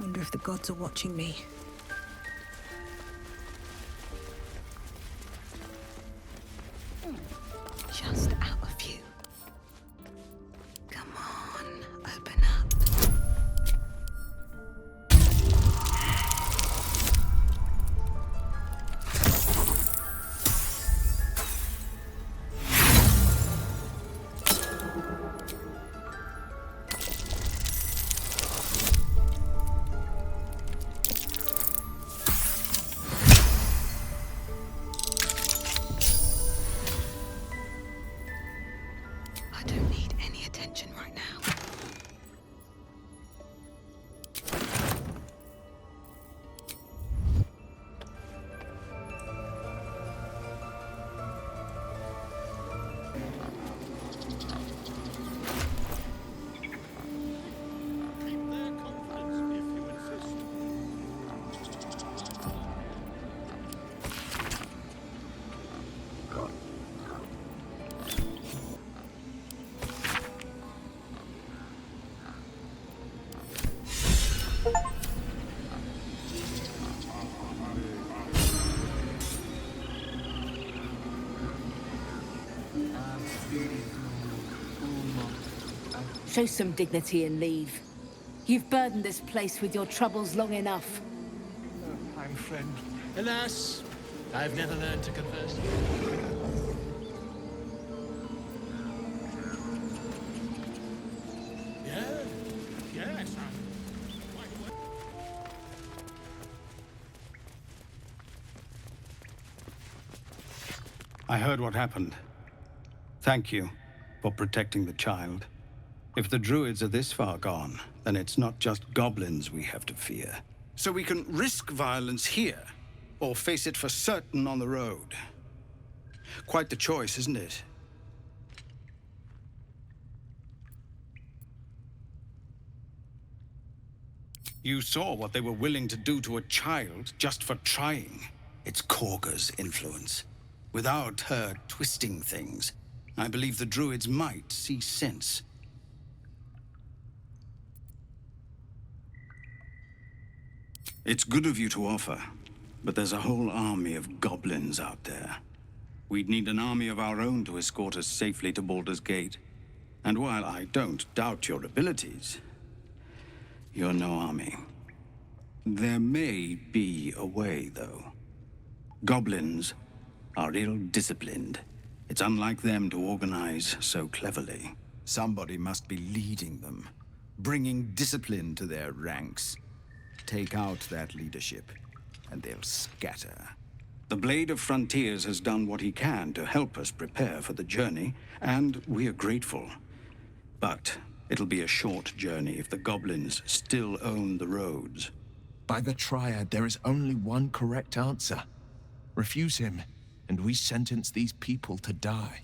Wonder if the gods are watching me. Just out of view. Come on, open up. I don't need any attention right now. Keep their confidence if you insist. Show some dignity and leave. You've burdened this place with your troubles long enough. I'm friend. Alas, I've never learned to converse. Yes, I'm quite aware. I heard what happened. Thank you for protecting the child. If the Druids are this far gone, then it's not just goblins we have to fear. So we can risk violence here, or face it for certain on the road. Quite the choice, isn't it? You saw what they were willing to do to a child just for trying. It's Korga's influence. Without her twisting things, I believe the Druids might see sense. It's good of you to offer, but there's a whole army of goblins out there. We'd need an army of our own to escort us safely to Baldur's Gate. And while I don't doubt your abilities, you're no army. There may be a way, though. Goblins are ill-disciplined. It's unlike them to organize so cleverly. Somebody must be leading them, bringing discipline to their ranks. Take out that leadership, and they'll scatter. The Blade of Frontiers has done what he can to help us prepare for the journey, and we are grateful. But it'll be a short journey if the goblins still own the roads. By the Triad, there is only one correct answer. Refuse him, and we sentence these people to die.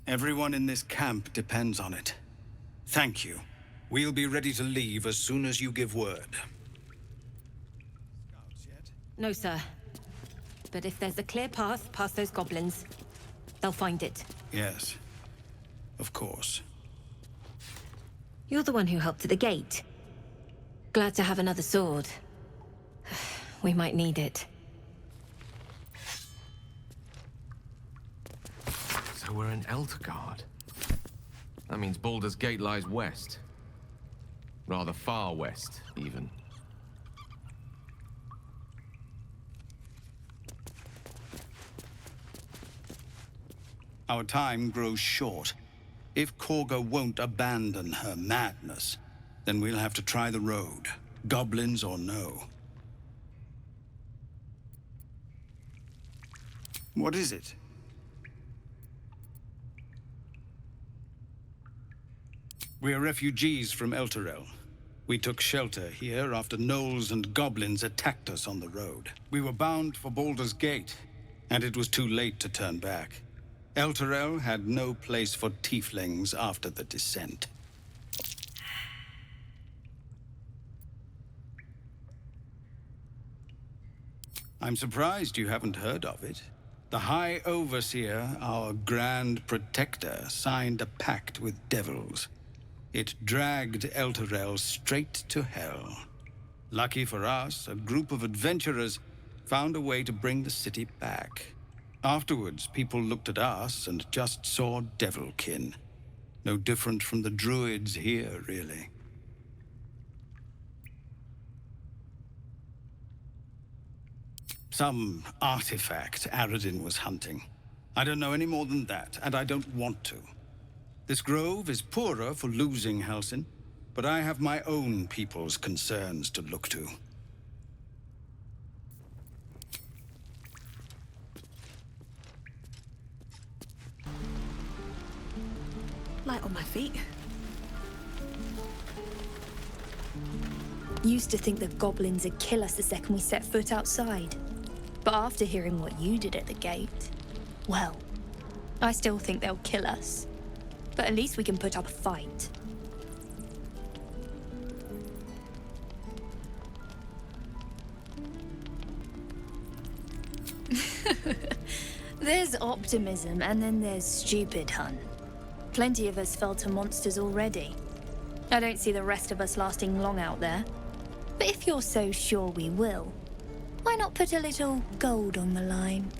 Everyone in this camp depends on it. Thank you. We'll be ready to leave as soon as you give word. No, sir. But if there's a clear path past those goblins, they'll find it. Yes, of course. You're the one who helped at the gate. Glad to have another sword. We might need it. So we're in Eltergard. That means Baldur's Gate lies west. Rather far west, even. Our time grows short. If Korga won't abandon her madness, then we'll have to try the road, goblins or no. What is it? We're refugees from Elturel. We took shelter here after gnolls and goblins attacked us on the road. We were bound for Baldur's Gate, and it was too late to turn back. Elturel had no place for tieflings after the descent. I'm surprised you haven't heard of it. The High Overseer, our Grand Protector, signed a pact with devils. It dragged Elturel straight to hell. Lucky for us, a group of adventurers found a way to bring the city back. Afterwards, people looked at us and just saw devilkin. No different from the Druids here, really. Some artifact Aradin was hunting. I don't know any more than that, and I don't want to. This grove is poorer for losing Halsin, but I have my own people's concerns to look to. Light on my feet. Used to think the goblins would kill us the second we set foot outside. But after hearing what you did at the gate, well, I still think they'll kill us. But at least we can put up a fight. There's optimism, and then there's stupid, hun. Plenty of us fell to monsters already. I don't see the rest of us lasting long out there. But if you're so sure we will, why not put a little gold on the line?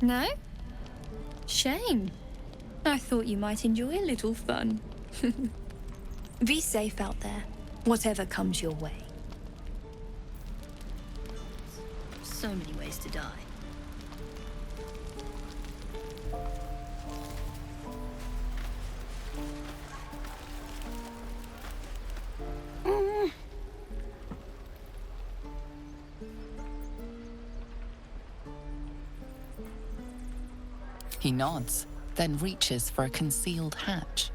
No? Shame. I thought you might enjoy a little fun. Be safe out there, whatever comes your way. So many ways to die. He nods, then reaches for a concealed hatch.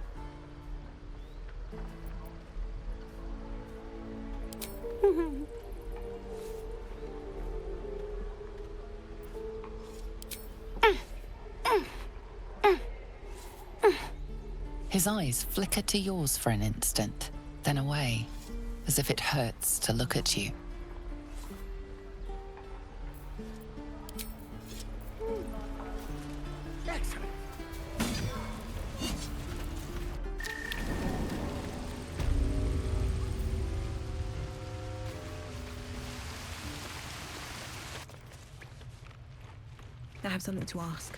His eyes flicker to yours for an instant, then away, as if it hurts to look at you. I have something to ask.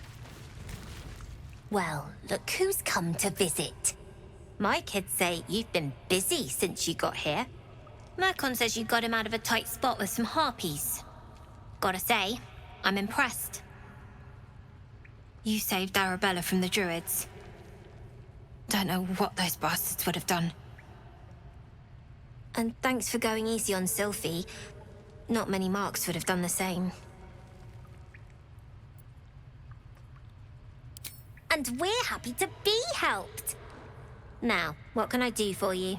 Well, look who's come to visit. My kids say you've been busy since you got here. Merkon says you got him out of a tight spot with some harpies. Gotta say, I'm impressed. You saved Arabella from the Druids. Don't know what those bastards would have done. And thanks for going easy on Sylphie. Not many marks would have done the same. And we're happy to be helped. Now, what can I do for you?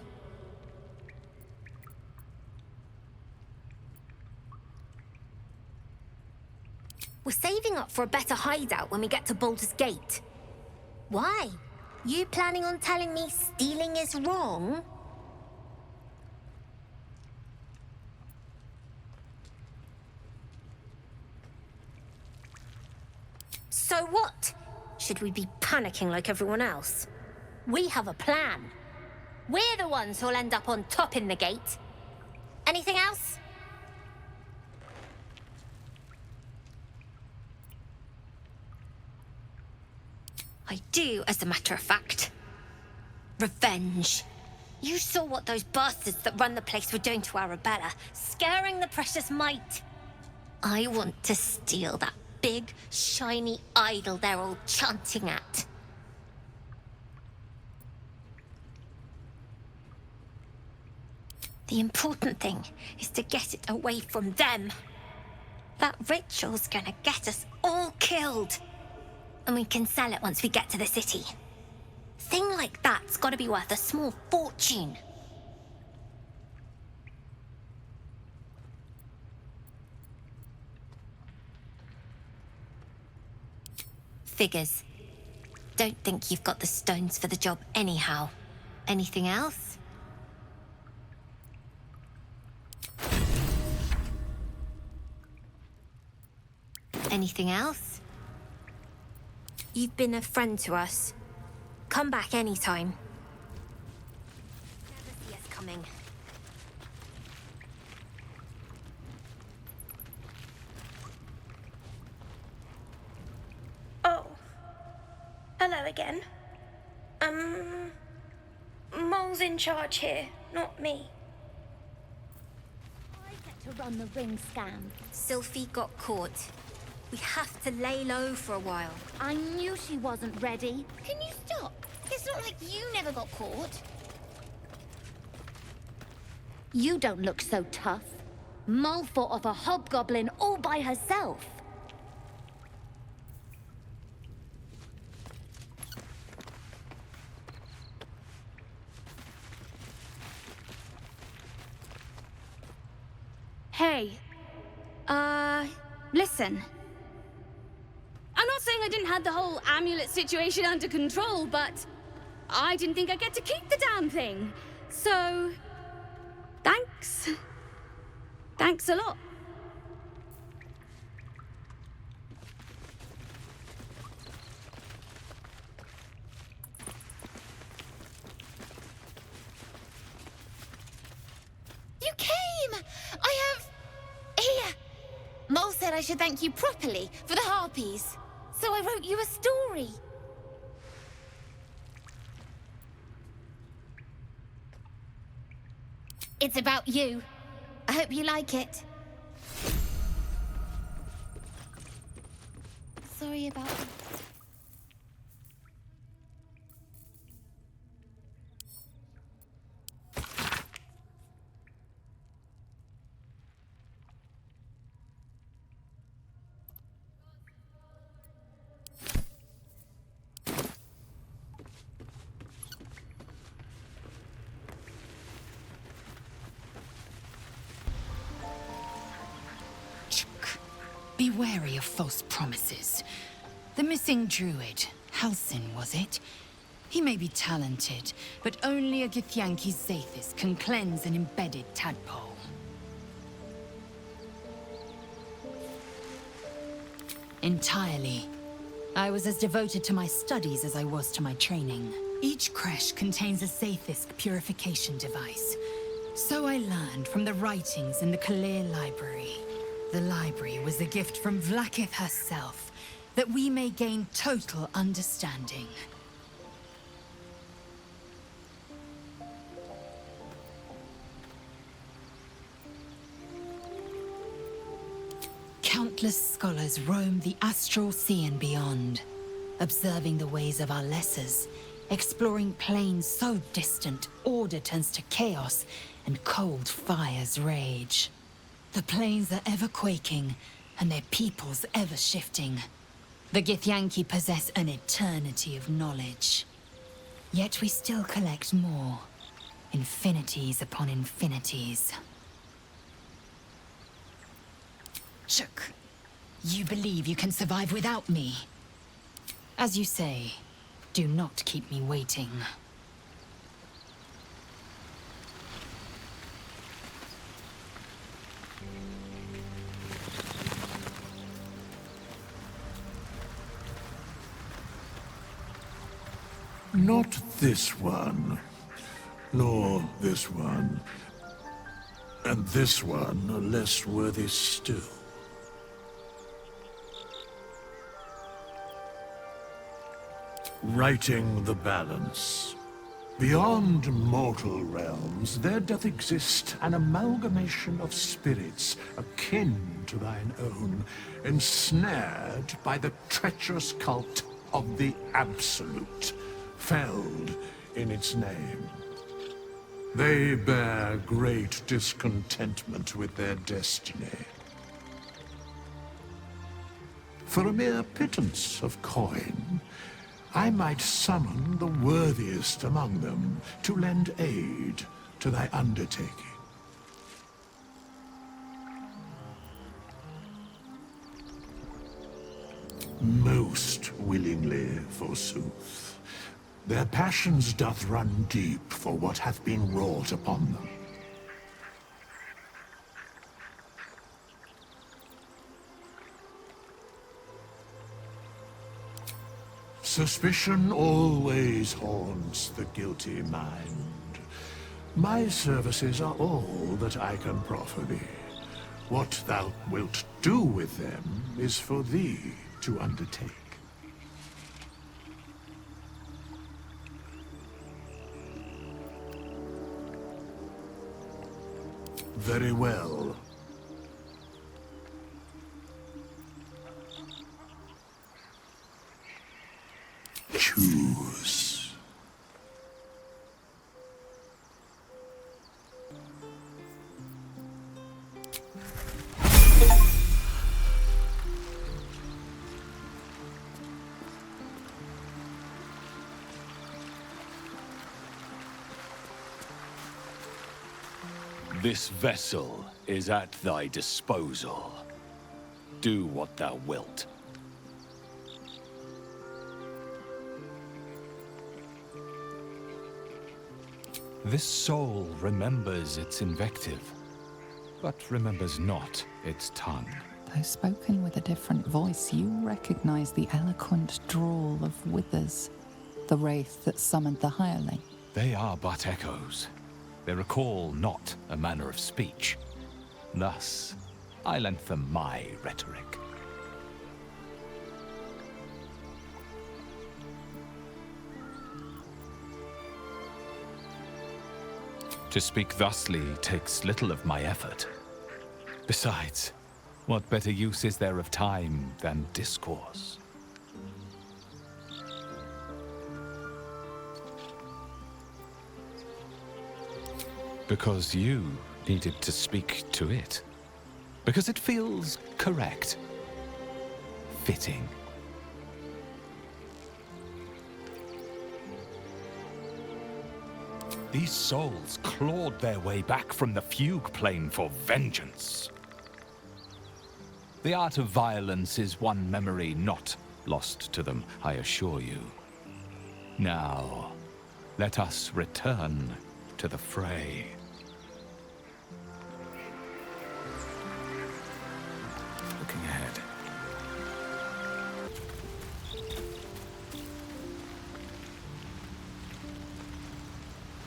We're saving up for a better hideout when we get to Baldur's Gate. Why? You planning on telling me stealing is wrong? So what? Should we be panicking like everyone else? We have a plan. We're the ones who'll end up on top in the gate. Anything else? I do, as a matter of fact. Revenge. You saw what those bastards that run the place were doing to Arabella, scaring the precious mite. I want to steal that big, shiny idol they're all chanting at. The important thing is to get it away from them. That ritual's gonna get us all killed. And we can sell it once we get to the city. Thing like that's gotta be worth a small fortune. Figures. Don't think you've got the stones for the job anyhow. Anything else? Anything else? You've been a friend to us. Come back anytime. Never see us coming. Oh. Hello again. Mole's in charge here, not me. I get to run the ring scam. Sylphie got caught. We have to lay low for a while. I knew she wasn't ready. Can you stop? It's not like you never got caught. You don't look so tough. Mole fought off a hobgoblin all by herself. Hey. Listen. I'm not saying I didn't have the whole amulet situation under control, but I didn't think I'd get to keep the damn thing. So, thanks. Thanks a lot. You came! I have... Here! Mole said I should thank you properly for the harpies. So I wrote you a story. It's about you. I hope you like it. Sorry about... Be wary of false promises. The missing druid, Halsin, was it? He may be talented, but only a Githyanki Zathis can cleanse an embedded tadpole. Entirely. I was as devoted to my studies as I was to my training. Each creche contains a Zathisk purification device. So I learned from the writings in the Kalir library. The library was a gift from Vlaakith herself, that we may gain total understanding. Countless scholars roam the astral sea and beyond, observing the ways of our lessers, exploring planes so distant order turns to chaos and cold fires rage. The planes are ever quaking, and their peoples ever shifting. The Githyanki possess an eternity of knowledge. Yet we still collect more. Infinities upon infinities. Shook, you believe you can survive without me? As you say, do not keep me waiting. Not this one, nor this one, and this one are less worthy still. Righting the balance. Beyond mortal realms, there doth exist an amalgamation of spirits akin to thine own, ensnared by the treacherous cult of the Absolute, felled in its name. They bear great discontentment with their destiny. For a mere pittance of coin, I might summon the worthiest among them to lend aid to thy undertaking. Most willingly, forsooth. Their passions doth run deep for what hath been wrought upon them. Suspicion always haunts the guilty mind. My services are all that I can proffer thee. What thou wilt do with them is for thee to undertake. Very well. Choose. This vessel is at thy disposal. Do what thou wilt. This soul remembers its invective, but remembers not its tongue. Though spoken with a different voice, you recognize the eloquent drawl of Withers, the wraith that summoned the hireling. They are but echoes. They recall not a manner of speech. Thus, I lent them my rhetoric. To speak thusly takes little of my effort. Besides, what better use is there of time than discourse? Because you needed to speak to it. Because it feels correct. Fitting. These souls clawed their way back from the fugue plane for vengeance. The art of violence is one memory not lost to them, I assure you. Now, let us return to the fray. Looking ahead.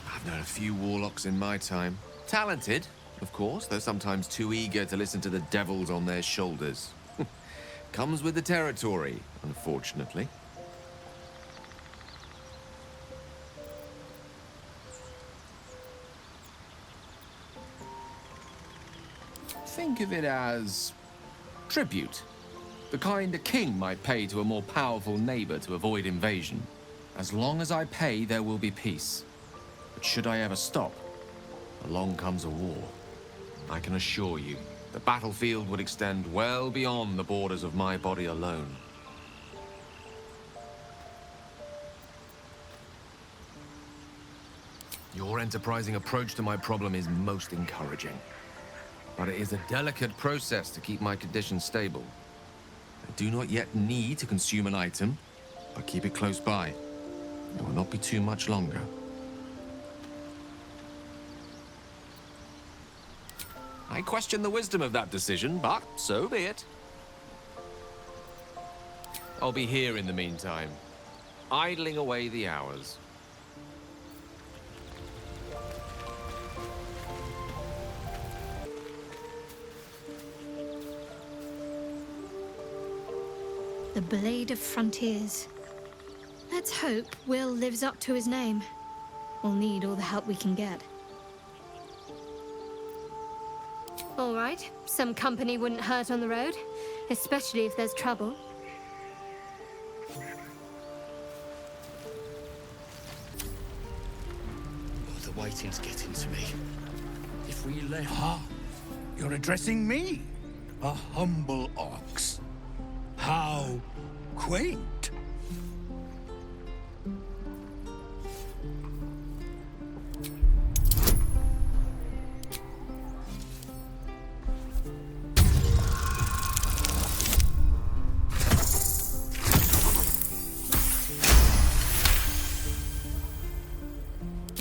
I've known a few warlocks in my time. Talented, of course, though sometimes too eager to listen to the devils on their shoulders. Comes with the territory, unfortunately. Think of it as tribute. The kind a king might pay to a more powerful neighbor to avoid invasion. As long as I pay, there will be peace. But should I ever stop, along comes a war. I can assure you, the battlefield would extend well beyond the borders of my body alone. Your enterprising approach to my problem is most encouraging. But it is a delicate process to keep my condition stable. I do not yet need to consume an item, but keep it close by. It will not be too much longer. I question the wisdom of that decision, but so be it. I'll be here in the meantime, idling away the hours. The Blade of Frontiers. Let's hope Will lives up to his name. We'll need all the help we can get. All right, some company wouldn't hurt on the road, especially if there's trouble. Oh, the waiting's getting to me. If we left... Ah, you're addressing me, a humble ox. How quaint.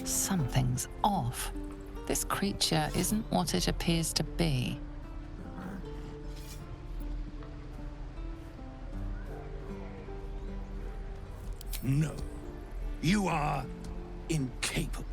Something's off. This creature isn't what it appears to be. No. You are incapable.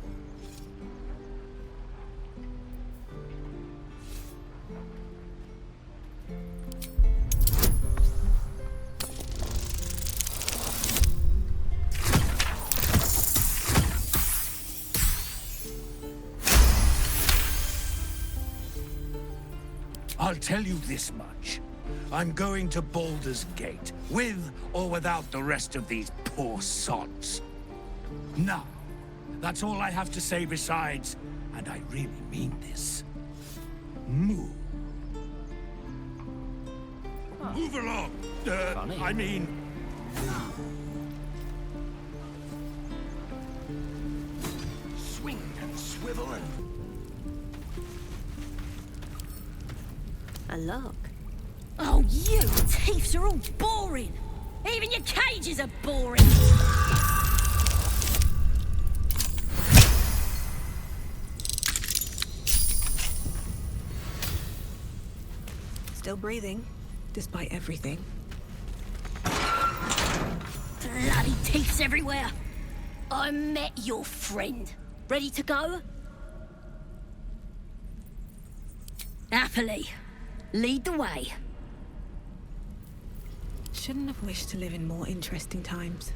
I'll tell you this much. I'm going to Baldur's Gate, with or without the rest of these poor sods. Now, that's all I have to say besides, and I really mean this. Move. Move along! I mean... Swing and swivel and... A lock. Oh, you thieves are all boring. Even your cages are boring. Still breathing, despite everything. Bloody thieves everywhere. I met your friend. Ready to go? Happily. Lead the way. Shouldn't have wished to live in more interesting times.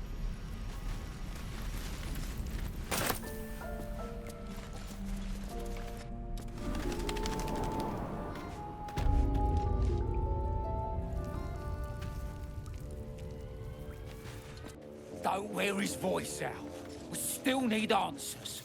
Don't wear his voice out. We still need answers.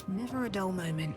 Never a dull moment.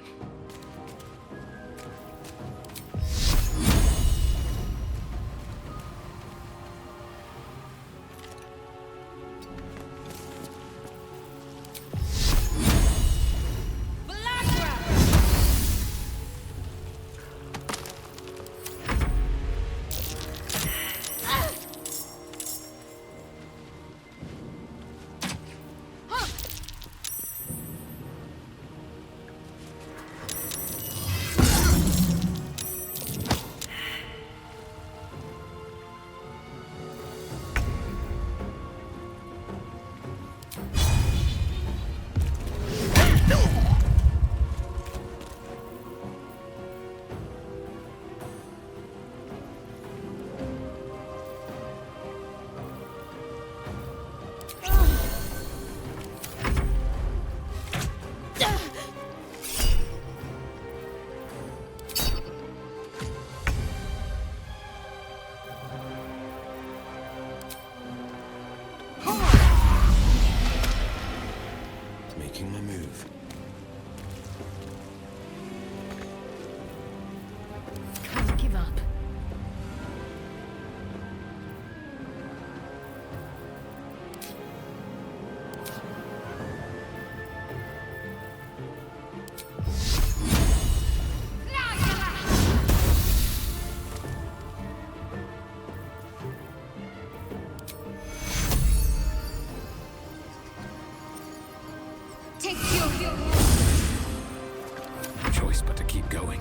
Choice but to keep going.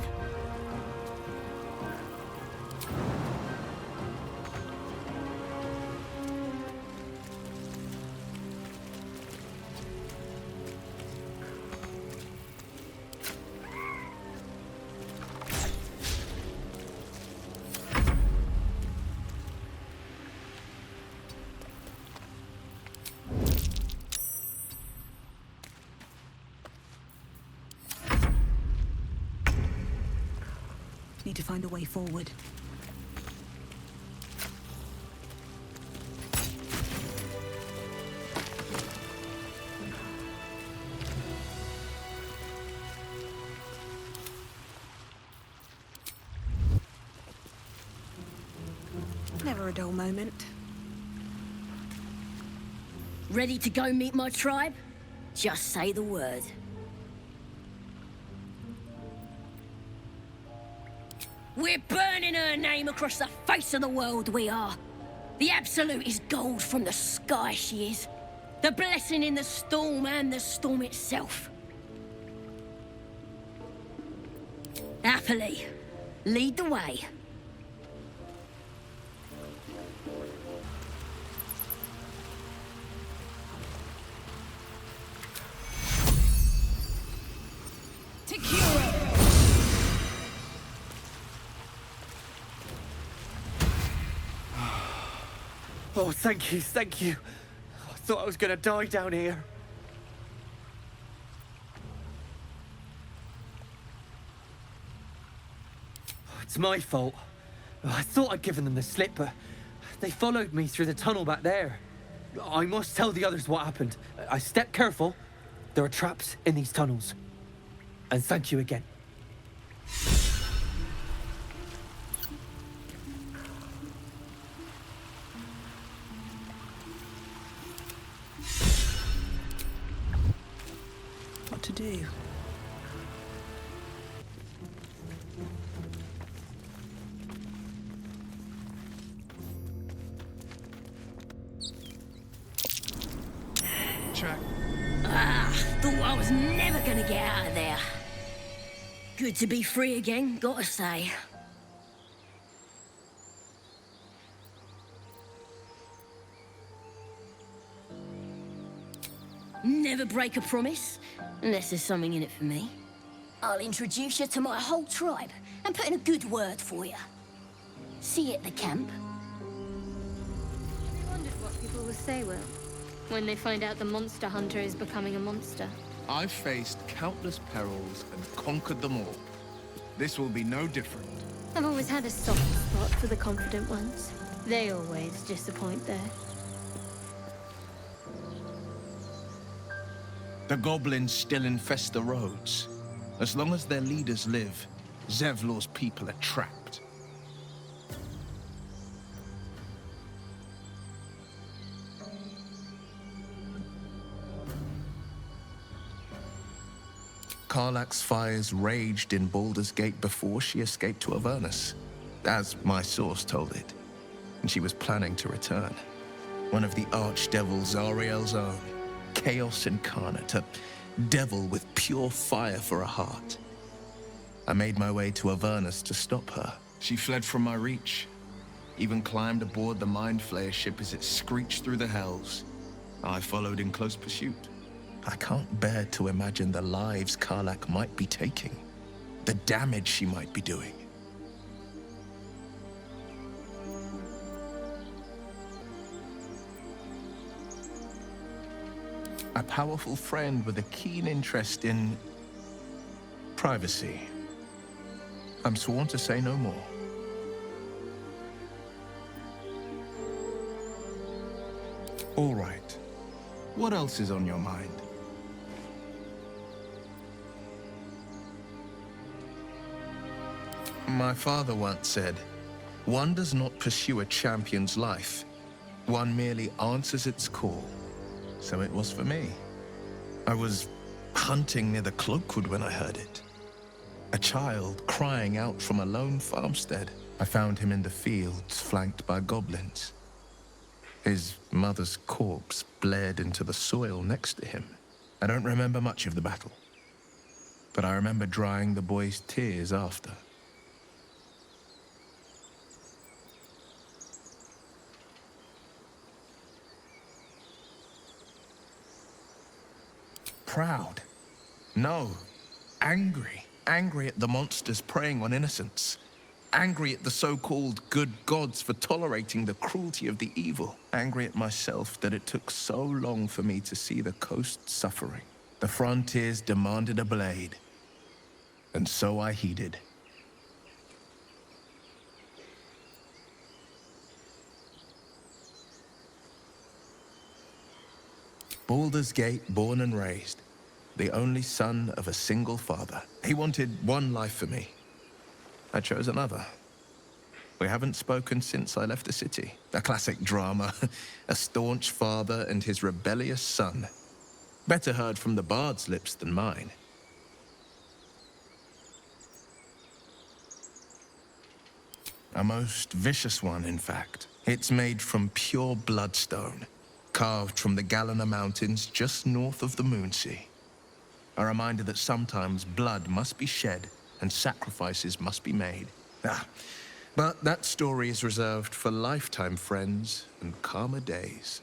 Need to find a way forward. Never a dull moment. Ready to go meet my tribe? Just say the word. We're burning her name across the face of the world, we are. The Absolute is gold from the sky, she is. The blessing in the storm and the storm itself. Happily, lead the way. Oh, thank you, thank you. I thought I was gonna die down here. It's my fault. I thought I'd given them the slip, but they followed me through the tunnel back there. I must tell the others what happened. I stepped careful. There are traps in these tunnels. And thank you again. What to do? Check. Thought I was never gonna get out of there. Good to be free again, gotta say. Never break a promise, unless there's something in it for me. I'll introduce you to my whole tribe and put in a good word for you. See you at the camp. I wondered what people will say, Will, when they find out the monster hunter is becoming a monster. I've faced countless perils and conquered them all. This will be no different. I've always had a soft spot for the confident ones. They always disappoint there. The goblins still infest the roads. As long as their leaders live, Zevlor's people are trapped. Karlach's fires raged in Baldur's Gate before she escaped to Avernus, as my source told it, and she was planning to return. One of the archdevil Zariel's own, chaos incarnate, a devil with pure fire for a heart. I made my way to Avernus to stop her. She fled from my reach, even climbed aboard the Mind Flayer ship as it screeched through the hells. I followed in close pursuit. I can't bear to imagine the lives Karlach might be taking, the damage she might be doing. A powerful friend with a keen interest in privacy. I'm sworn to say no more. All right. What else is on your mind? My father once said, one does not pursue a champion's life. One merely answers its call. So it was for me. I was hunting near the Cloakwood when I heard it. A child crying out from a lone farmstead. I found him in the fields, flanked by goblins. His mother's corpse blared into the soil next to him. I don't remember much of the battle, but I remember drying the boy's tears after. Proud? No. Angry. Angry at the monsters preying on innocents. Angry at the so-called good gods for tolerating the cruelty of the evil. Angry at myself that it took so long for me to see the coast suffering. The frontiers demanded a blade. And so I heeded. Baldur's Gate, born and raised. The only son of a single father. He wanted one life for me. I chose another. We haven't spoken since I left the city. A classic drama. A staunch father and his rebellious son. Better heard from the bard's lips than mine. A most vicious one, in fact. It's made from pure bloodstone, carved from the Galena Mountains just north of the Moonsea. A reminder that sometimes blood must be shed and sacrifices must be made. But that story is reserved for lifetime friends and calmer days.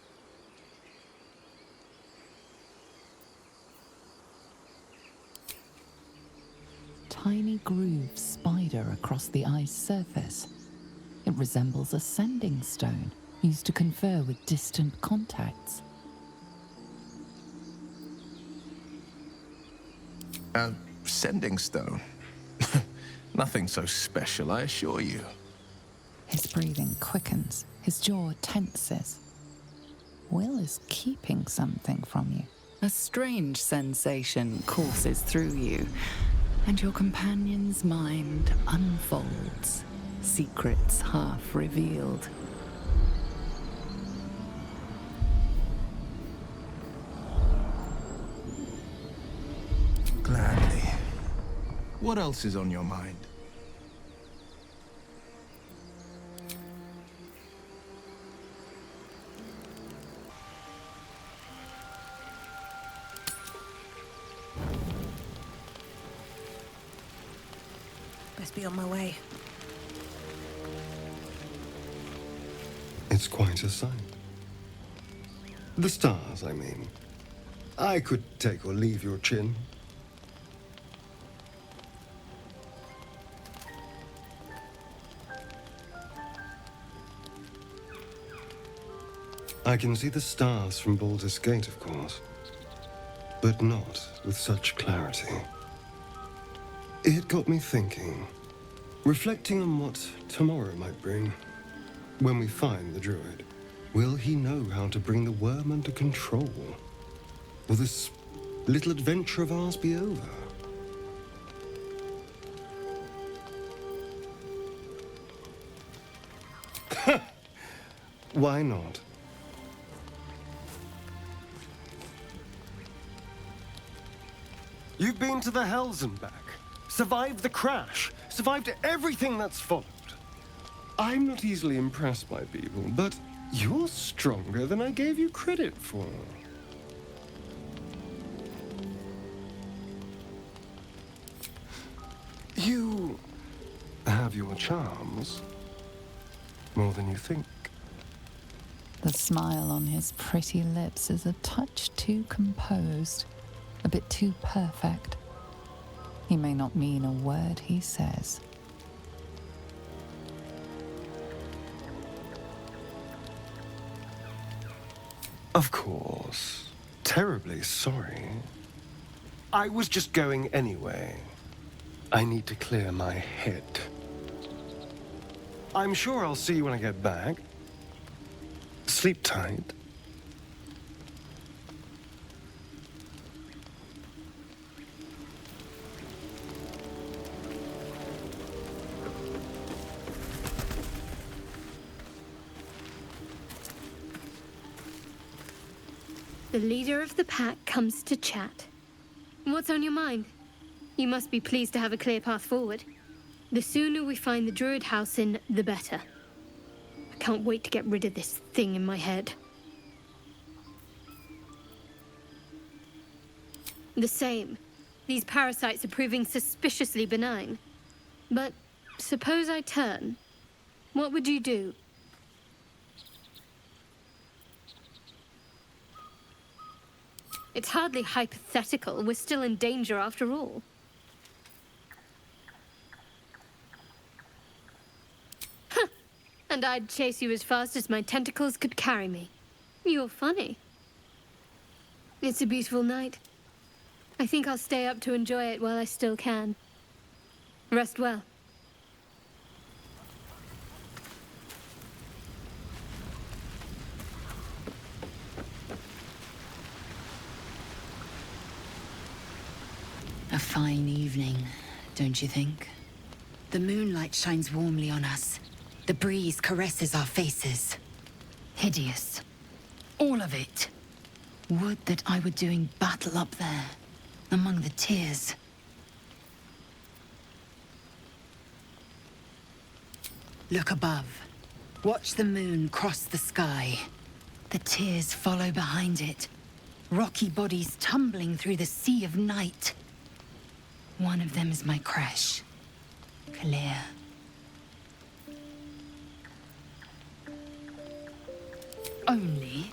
Tiny grooves spider across the eye's surface. It resembles a sending stone used to confer with distant contacts. A sending stone? Nothing so special, I assure you. His breathing quickens, his jaw tenses. Will is keeping something from you. A strange sensation courses through you, and your companion's mind unfolds, secrets half revealed. Gladly. What else is on your mind? Best be on my way. It's quite a sight. The stars, I mean. I could take or leave your chin. I can see the stars from Baldur's Gate, of course, but not with such clarity. It got me thinking, reflecting on what tomorrow might bring. When we find the Druid, will he know how to bring the worm under control? Will this little adventure of ours be over? Why not? You've been to the Hells and back, survived the crash, survived everything that's followed. I'm not easily impressed by people, but you're stronger than I gave you credit for. You have your charms, more than you think. The smile on his pretty lips is a touch too composed, a bit too perfect. He may not mean a word he says. Of course. Terribly sorry. I was just going anyway. I need to clear my head. I'm sure I'll see you when I get back. Sleep tight. The leader of the pack comes to chat. What's on your mind? You must be pleased to have a clear path forward. The sooner we find the Druid house in, the better. I can't wait to get rid of this thing in my head. The same. These parasites are proving suspiciously benign. But suppose I turn. What would you do? It's hardly hypothetical. We're still in danger after all. Huh. And I'd chase you as fast as my tentacles could carry me. You're funny. It's a beautiful night. I think I'll stay up to enjoy it while I still can. Rest well. A fine evening, don't you think? The moonlight shines warmly on us, The breeze caresses our faces. Hideous. All of it. Would that I were doing battle up there, among the tears. Look above. Watch the moon cross the sky. The tears follow behind it. Rocky bodies tumbling through the sea of night. One of them is my crash. Clear. Only,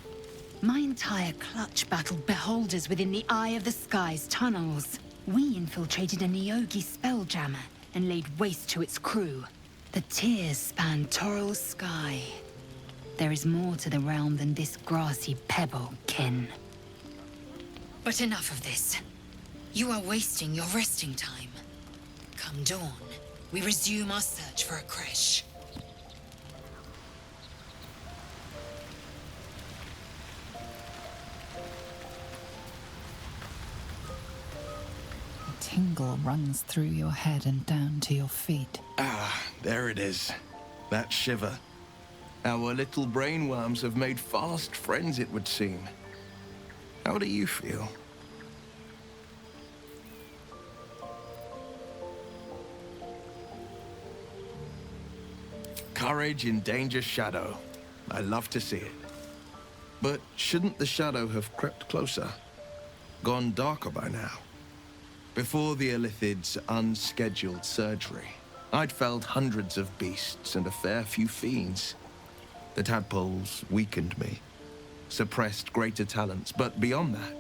my entire clutch battled beholders within the eye of the sky's tunnels. We infiltrated a Neogi spelljammer and laid waste to its crew. The tears span Toral's sky. There is more to the realm than this grassy pebble, kin. But enough of this. You are wasting your resting time. Come dawn, we resume our search for a creche. A tingle runs through your head and down to your feet. Ah, there it is. That shiver. Our little brainworms have made fast friends, it would seem. How do you feel? Courage in danger shadow. I love to see it. But shouldn't the shadow have crept closer? Gone darker by now? Before the Illithid's unscheduled surgery, I'd felled hundreds of beasts and a fair few fiends. The tadpoles weakened me, suppressed greater talents, but beyond that,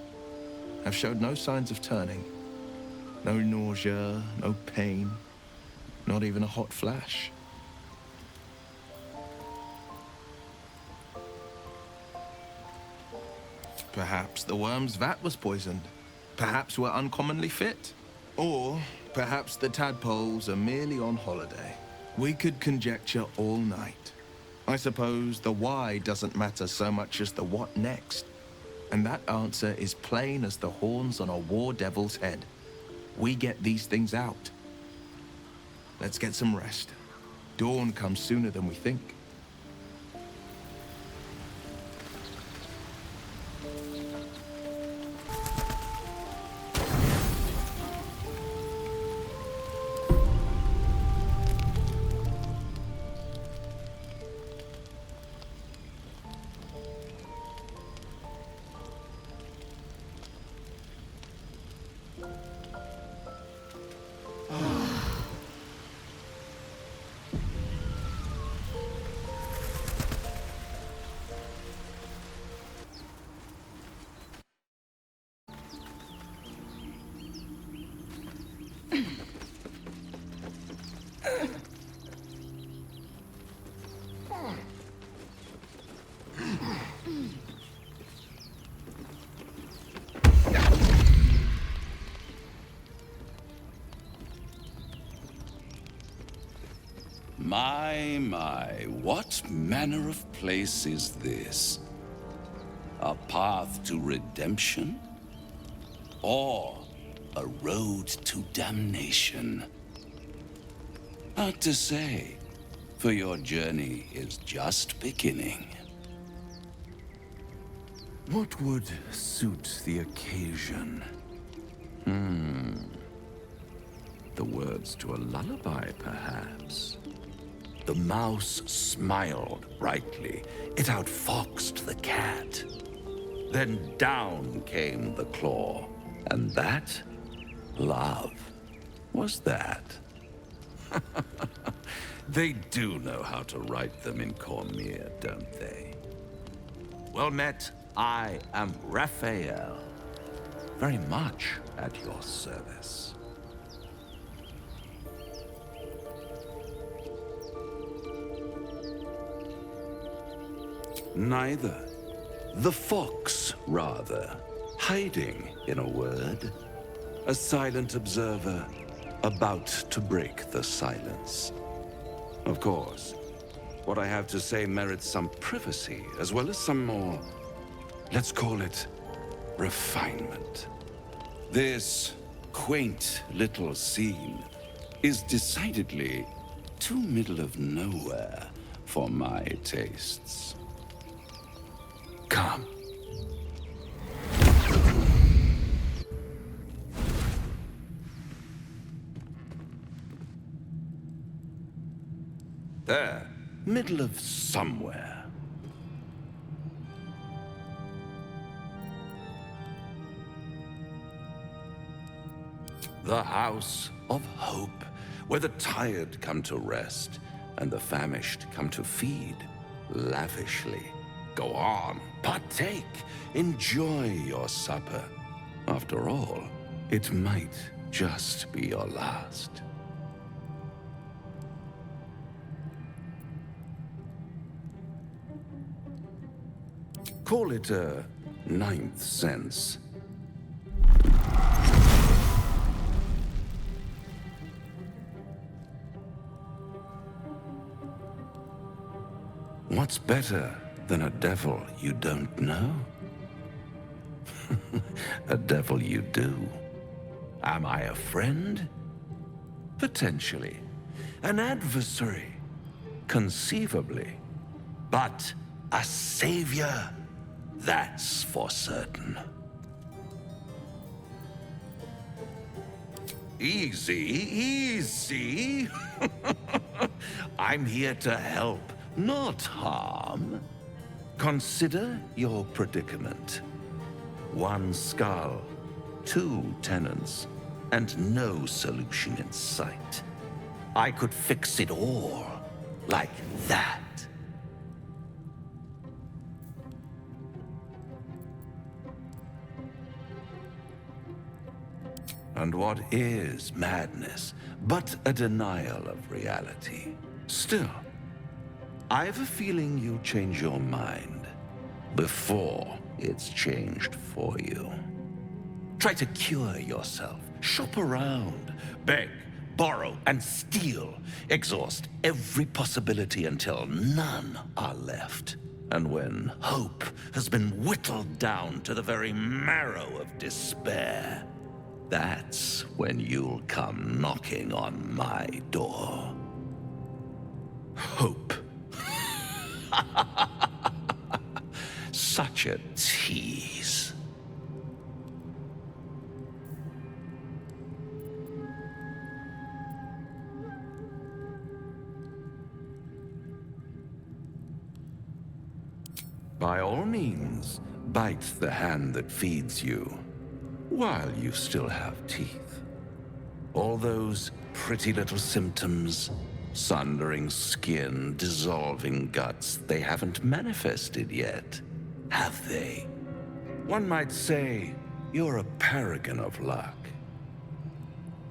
have showed no signs of turning. No nausea, no pain, not even a hot flash. Perhaps the worm's vat was poisoned. Perhaps we're uncommonly fit. Or perhaps the tadpoles are merely on holiday. We could conjecture all night. I suppose the why doesn't matter so much as the what next. And that answer is plain as the horns on a war devil's head. We get these things out. Let's get some rest. Dawn comes sooner than we think. My, what manner of place is this? A path to redemption? Or a road to damnation? Hard to say, for your journey is just beginning. What would suit the occasion? The words to a lullaby, perhaps. The mouse smiled brightly. It outfoxed the cat. Then down came the claw. And that, love, was that. They do know how to write them in Cormier, don't they? Well met, I am Raphael. Very much at your service. Neither. The fox, rather. Hiding, in a word. A silent observer, about to break the silence. Of course, what I have to say merits some privacy, as well as some more, let's call it, refinement. This quaint little scene is decidedly too middle of nowhere for my tastes. Come. There, middle of somewhere. The House of Hope, where the tired come to rest and the famished come to feed lavishly. Go on, partake, enjoy your supper. After all, it might just be your last. Call it a ninth sense. What's better than a devil you don't know? A devil you do. Am I a friend? Potentially. An adversary? Conceivably. But a savior? That's for certain. Easy, easy. I'm here to help, not harm. Consider your predicament. 1 skull, 2 tenants, and no solution in sight. I could fix it all, like that. And what is madness but a denial of reality? Still, I have a feeling you'll change your mind before it's changed for you. Try to cure yourself, shop around, beg, borrow, and steal. Exhaust every possibility until none are left. And when hope has been whittled down to the very marrow of despair, that's when you'll come knocking on my door. Hope. Such a tease. By all means, bite the hand that feeds you, while you still have teeth. All those pretty little symptoms, sundering skin, dissolving guts, they haven't manifested yet, have they? One might say you're a paragon of luck.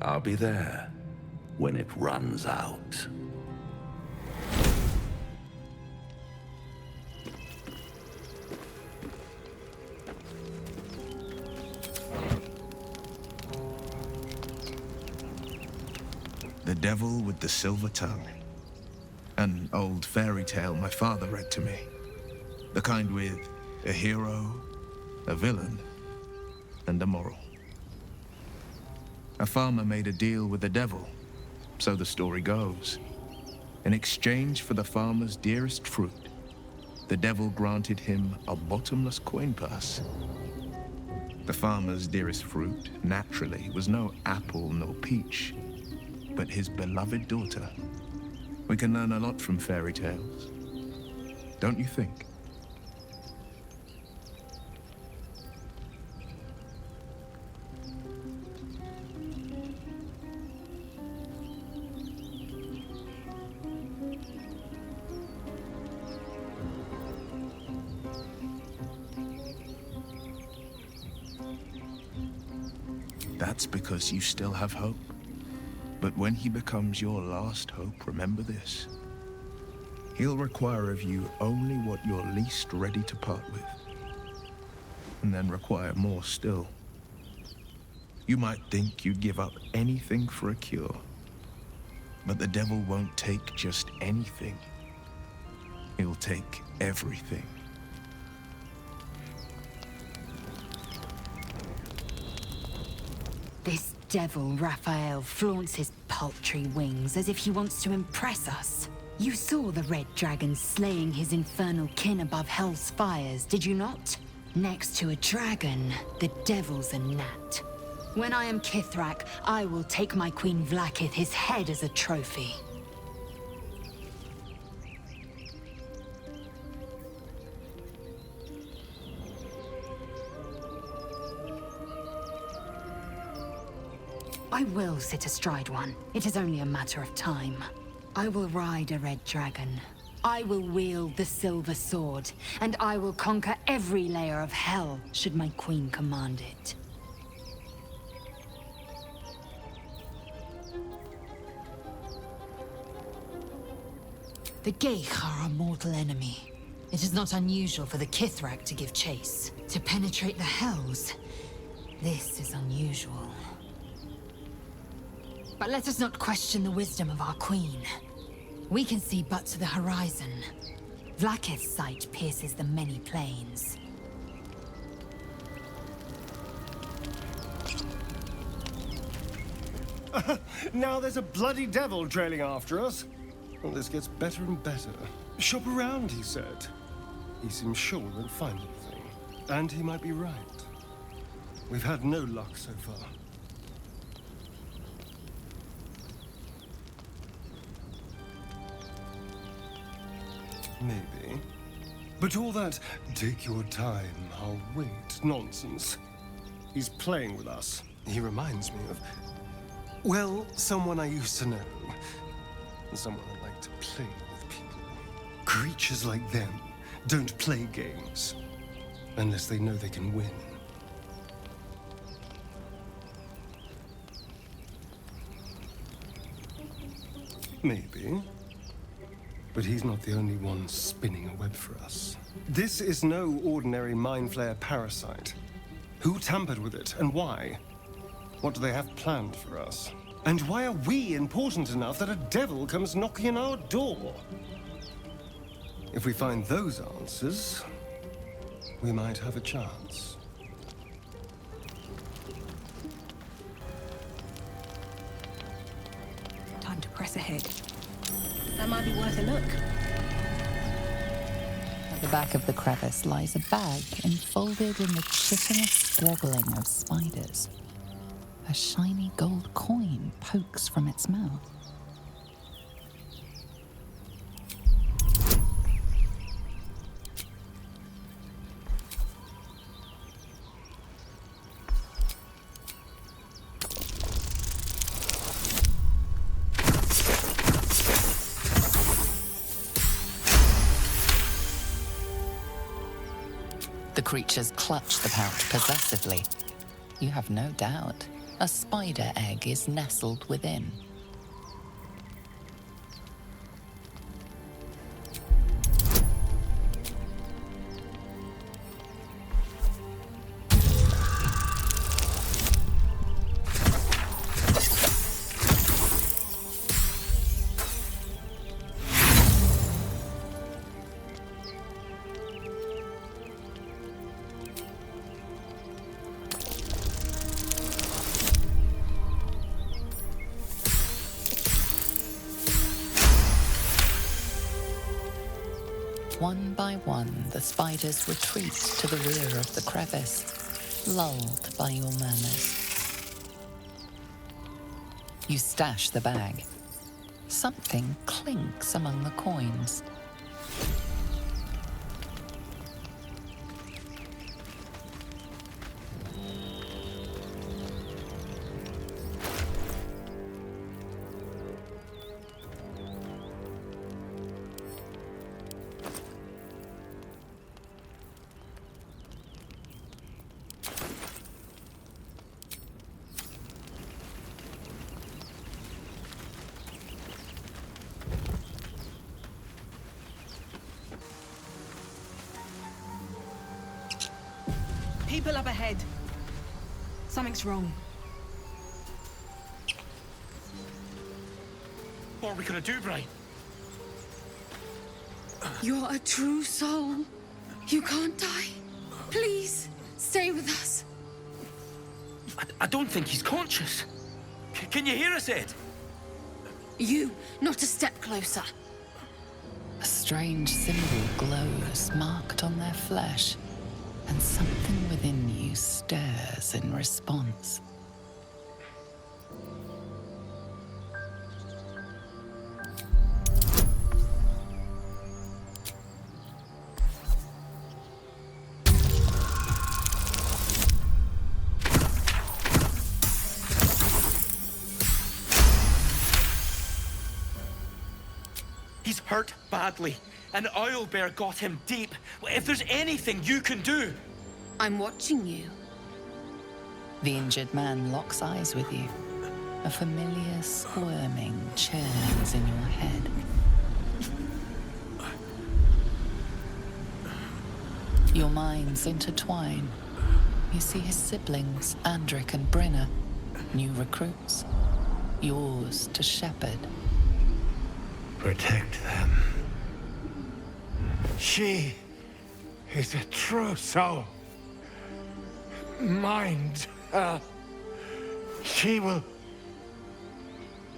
I'll be there when it runs out. The Devil with the Silver Tongue. An old fairy tale my father read to me. The kind with a hero, a villain, and a moral. A farmer made a deal with the devil, so the story goes. In exchange for the farmer's dearest fruit, the devil granted him a bottomless coin purse. The farmer's dearest fruit, naturally, was no apple nor peach, but his beloved daughter. We can learn a lot from fairy tales, don't you think? That's because you still have hope. But when he becomes your last hope, remember this. He'll require of you only what you're least ready to part with. And then require more still. You might think you'd give up anything for a cure. But the devil won't take just anything. He'll take everything. This devil, Raphael, flaunts his paltry wings as if he wants to impress us. You saw the red dragon slaying his infernal kin above hell's fires, did you not? Next to a dragon, the devil's a gnat. When I am Kithrak, I will take my Queen Vlaakith his head as a trophy. I will sit astride one. It is only a matter of time. I will ride a red dragon. I will wield the silver sword, and I will conquer every layer of hell, should my queen command it. The Geich are our mortal enemy. It is not unusual for the Kithrak to give chase. To penetrate the hells, this is unusual. But let us not question the wisdom of our queen. We can see but to the horizon. Vlaakith's sight pierces the many plains. Now there's a bloody devil trailing after us. Well, this gets better and better. Shop around, he said. He seems sure we won't find anything. And he might be right. We've had no luck so far. Maybe. But all that, take your time, I'll wait, nonsense. He's playing with us. He reminds me of, well, someone I used to know. Someone I like to play with people. Creatures like them don't play games unless they know they can win. Maybe. But he's not the only one spinning a web for us. This is no ordinary Mind Flayer parasite. Who tampered with it, and why? What do they have planned for us? And why are we important enough that a devil comes knocking on our door? If we find those answers, we might have a chance. Time to press ahead. That might be worth a look. At the back of the crevice lies a bag enfolded in the chitinous squabbling of spiders. A shiny gold coin pokes from its mouth. The creatures clutch the pouch possessively. You have no doubt. A spider egg is nestled within. One by one, the spiders retreat to the rear of the crevice, lulled by your murmurs. You stash the bag. Something clinks among the coins. People up ahead. Something's wrong. What are we gonna do, Brynn? You're a true soul. You can't die. Please, stay with us. I don't think he's conscious. Can you hear us, Ed? You, not a step closer. strange symbol glows marked on their flesh, and something within you stirs in response. He's hurt badly, and Owlbear got him deep. If there's anything you can do... I'm watching you. The injured man locks eyes with you. A familiar squirming churns in your head. Your minds intertwine. You see his siblings, Andrick and Brynn, new recruits. Yours to shepherd. Protect them. She is a true soul. Mind her. She will...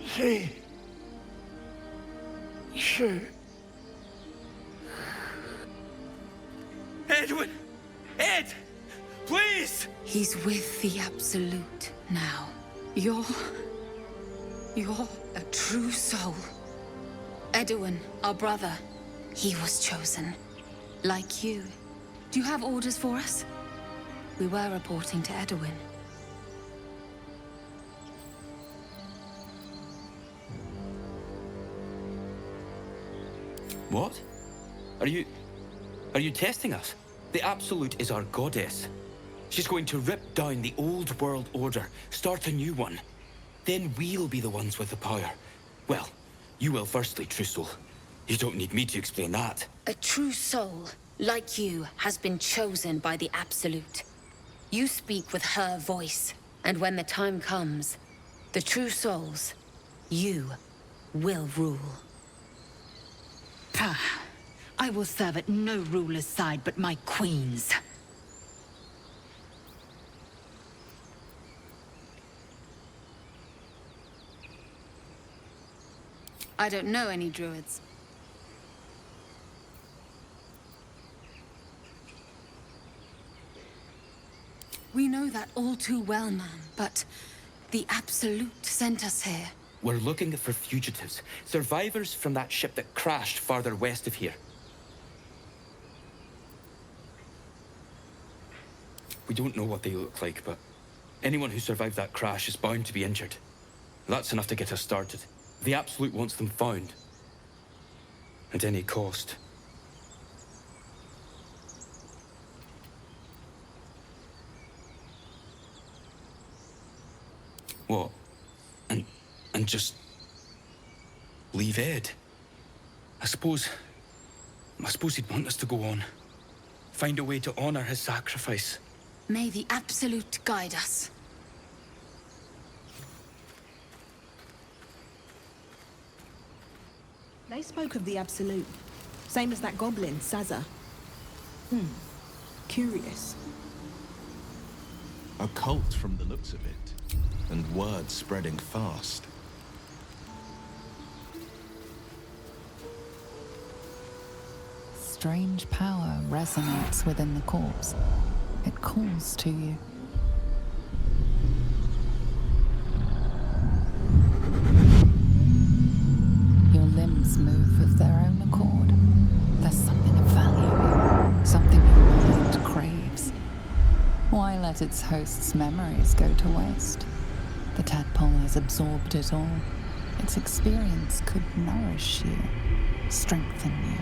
She... Edwin! Ed! Please! He's with the Absolute now. You're a true soul. Edowin, our brother, he was chosen. Like you. Do you have orders for us? We were reporting to Edowin. What? Are you testing us? The Absolute is our goddess. She's going to rip down the old world order, start a new one. Then we'll be the ones with the power. Well, you will firstly, true soul. You don't need me to explain that. A true soul, like you, has been chosen by the Absolute. You speak with her voice, and when the time comes, the true souls, you will rule. I will serve at no ruler's side but my queen's. I don't know any Druids. We know that all too well, ma'am, but the Absolute sent us here. We're looking for fugitives, survivors from that ship that crashed farther west of here. We don't know what they look like, but anyone who survived that crash is bound to be injured. That's enough to get us started. The Absolute wants them found. At any cost. What? And just... leave Ed? I suppose he'd want us to go on. Find a way to honor his sacrifice. May the Absolute guide us. They spoke of the Absolute. Same as that Goblin, Sazza. Curious. A cult from the looks of it, and word spreading fast. Strange power resonates within the corpse. It calls to you. Your limbs move of their own accord. There's something of value, something your mind craves. Why let its host's memories go to waste? The tadpole has absorbed it all. Its experience could nourish you, strengthen you.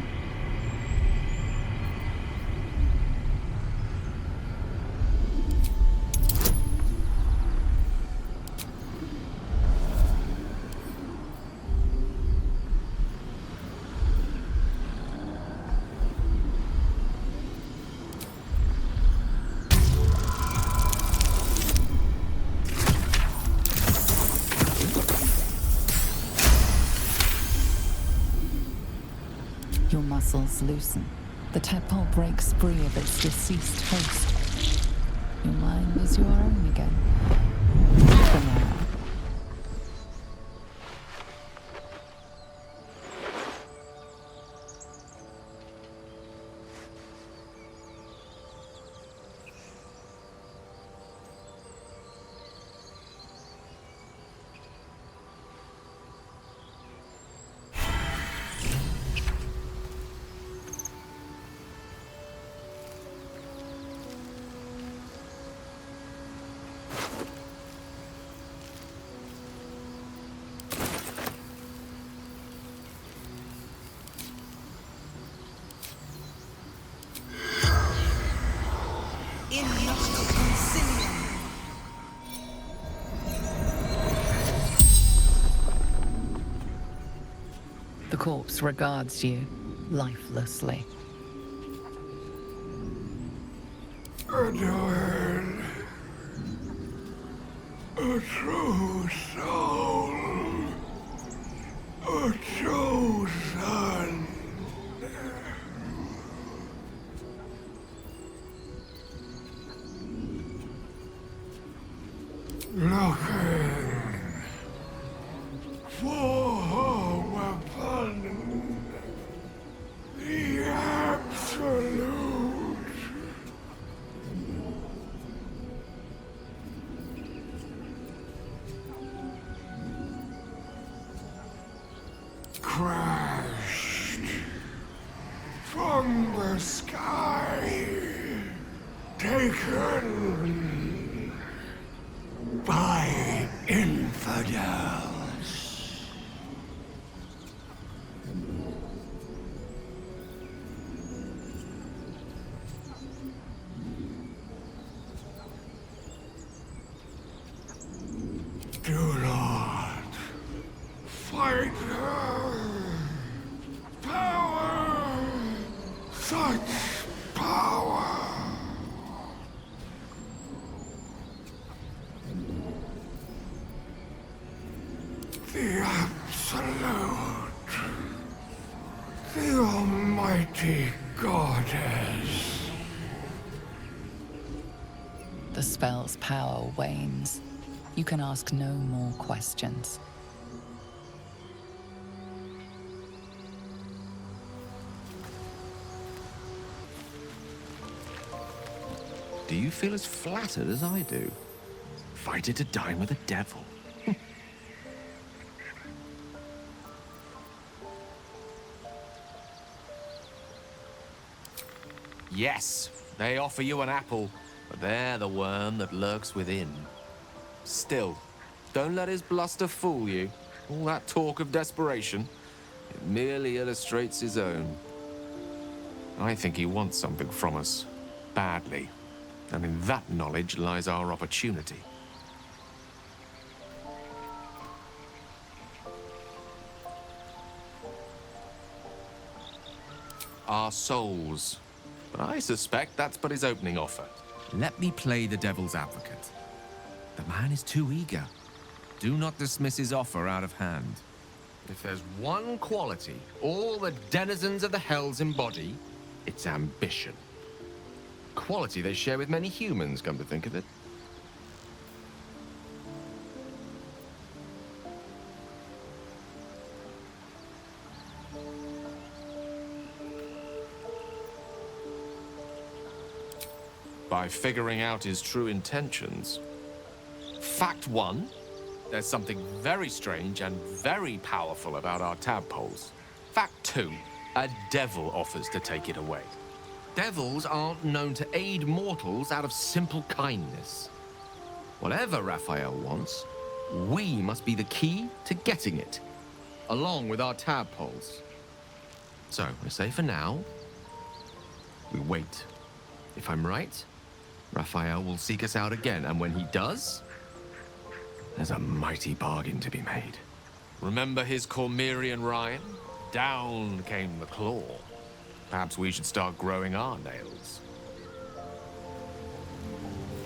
Your muscles loosen. The tadpole breaks free of its deceased host. Your mind is your own again. For now. corpse regards you lifelessly. Edowin, a true soul, a chosen. Looking for her weapon, the absolute. Crashed from the sky, taken by infidels. Do not fight her. Power, such power. The Absolute, the Almighty Goddess. The spell's power wanes. You can ask no more questions. Do you feel as flattered as I do? Invited to dine with a devil. Yes, they offer you an apple, but they're the worm that lurks within. Still, don't let his bluster fool you. All that talk of desperation, it merely illustrates his own. I think he wants something from us, badly, and in that knowledge lies our opportunity. Our souls. But I suspect that's but his opening offer. Let me play the devil's advocate. The man is too eager. Do not dismiss his offer out of hand. If there's one quality all the denizens of the hells embody, it's ambition. Quality they share with many humans, come to think of it. By figuring out his true intentions. Fact one, there's something very strange and very powerful about our tadpoles. Fact two, a devil offers to take it away. Devils aren't known to aid mortals out of simple kindness. Whatever Raphael wants, we must be the key to getting it, along with our tadpoles. So, I say for now, we wait. If I'm right, Raphael will seek us out again, and when he does, there's a mighty bargain to be made. Remember his Cormyrean rhyme? Down came the claw. Perhaps we should start growing our nails.